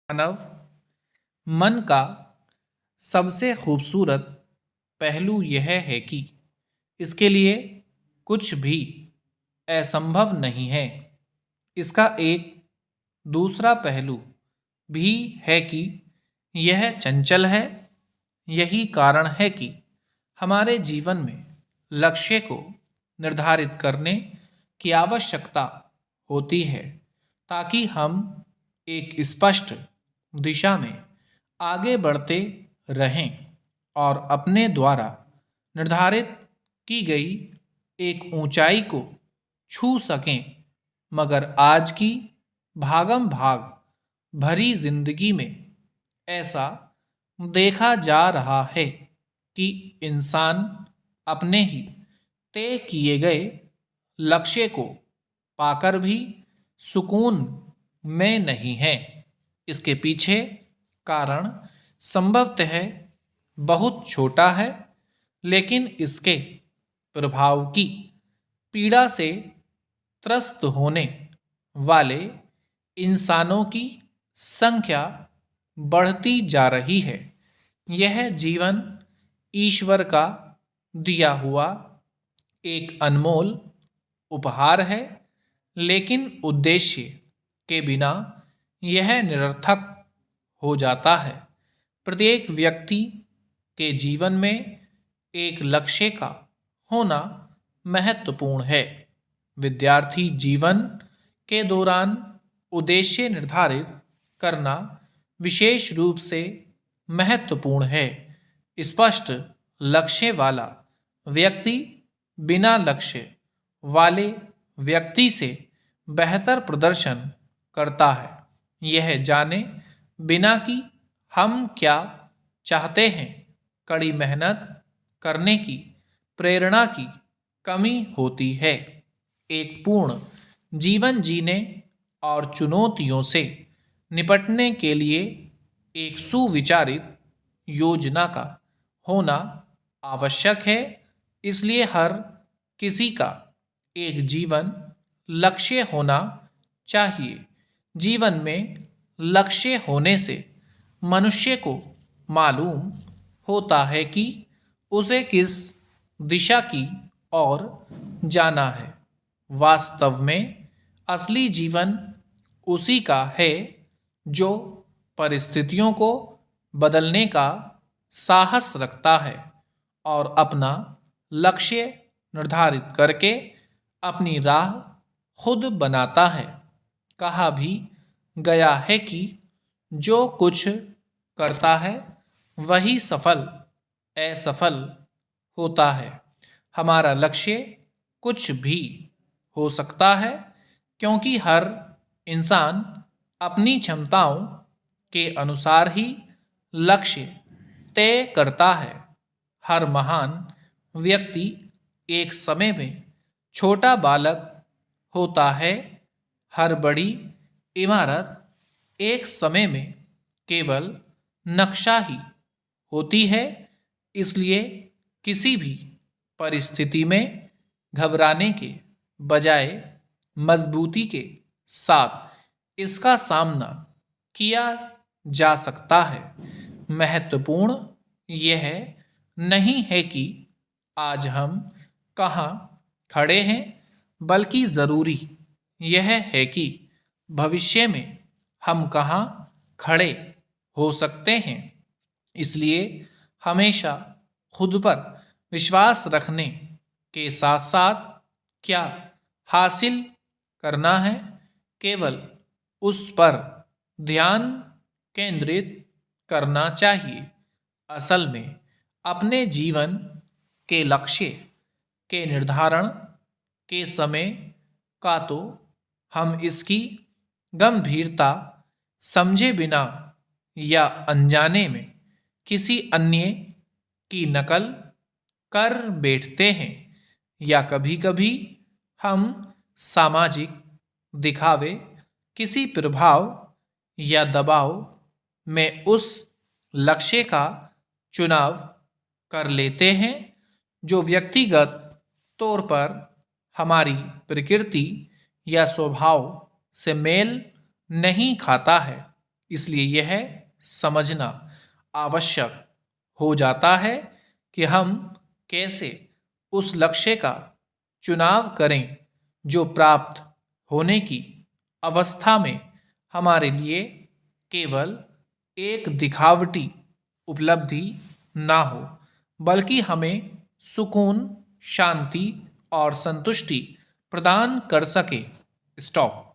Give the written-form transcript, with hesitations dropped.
मानव मन का सबसे खूबसूरत पहलू यह है कि इसके लिए कुछ भी असंभव नहीं है। इसका एक दूसरा पहलू भी है कि यह चंचल है। यही कारण है कि हमारे जीवन में लक्ष्य को निर्धारित करने की आवश्यकता होती है ताकि हम एक स्पष्ट दिशा में आगे बढ़ते रहें और अपने द्वारा निर्धारित की गई एक ऊंचाई को छू सकें। मगर आज की भागम भाग भरी जिंदगी में ऐसा देखा जा रहा है कि इंसान अपने ही तय किए गए लक्ष्य को पाकर भी सुकून में नहीं है। इसके पीछे कारण संभवतः बहुत छोटा है, लेकिन इसके प्रभाव की पीड़ा से त्रस्त होने वाले इंसानों की संख्या बढ़ती जा रही है। यह जीवन ईश्वर का दिया हुआ एक अनमोल उपहार है, लेकिन उद्देश्य के बिना यह निरर्थक हो जाता है। प्रत्येक व्यक्ति के जीवन में एक लक्ष्य का होना महत्वपूर्ण है। विद्यार्थी जीवन के दौरान उद्देश्य निर्धारित करना विशेष रूप से महत्वपूर्ण है। स्पष्ट लक्ष्य वाला व्यक्ति बिना लक्ष्य वाले व्यक्ति से बेहतर प्रदर्शन करता है। यह जाने बिना कि हम क्या चाहते हैं, कड़ी मेहनत करने की प्रेरणा की कमी होती है। एक पूर्ण जीवन जीने और चुनौतियों से निपटने के लिए एक सुविचारित योजना का होना आवश्यक है। इसलिए हर किसी का एक जीवन लक्ष्य होना चाहिए। जीवन में लक्ष्य होने से मनुष्य को मालूम होता है कि उसे किस दिशा की ओर जाना है। वास्तव में असली जीवन उसी का है जो परिस्थितियों को बदलने का साहस रखता है और अपना लक्ष्य निर्धारित करके अपनी राह खुद बनाता है। कहा भी गया है कि जो कुछ करता है वही सफल असफल होता है। हमारा लक्ष्य कुछ भी हो सकता है, क्योंकि हर इंसान अपनी क्षमताओं के अनुसार ही लक्ष्य तय करता है। हर महान व्यक्ति एक समय में छोटा बालक होता है। हर बड़ी इमारत एक समय में केवल नक्शा ही होती है। इसलिए किसी भी परिस्थिति में घबराने के बजाय मजबूती के साथ इसका सामना किया जा सकता है। महत्वपूर्ण यह नहीं है कि आज हम कहाँ खड़े हैं, बल्कि ज़रूरी यह है कि भविष्य में हम कहाँ खड़े हो सकते हैं। इसलिए हमेशा खुद पर विश्वास रखने के साथ साथ क्या हासिल करना है, केवल उस पर ध्यान केंद्रित करना चाहिए। असल में अपने जीवन के लक्ष्य के निर्धारण के समय का तो हम इसकी गंभीरता समझे बिना या अनजाने में किसी अन्य की नकल कर बैठते हैं, या कभी कभी हम सामाजिक दिखावे, किसी प्रभाव या दबाव में उस लक्ष्य का चुनाव कर लेते हैं जो व्यक्तिगत तौर पर हमारी प्रकृति या स्वभाव से मेल नहीं खाता है। इसलिए यह समझना आवश्यक हो जाता है कि हम कैसे उस लक्ष्य का चुनाव करें जो प्राप्त होने की अवस्था में हमारे लिए केवल एक दिखावटी उपलब्धि ना हो, बल्कि हमें सुकून, शांति और संतुष्टि प्रदान कर सके। स्टॉप।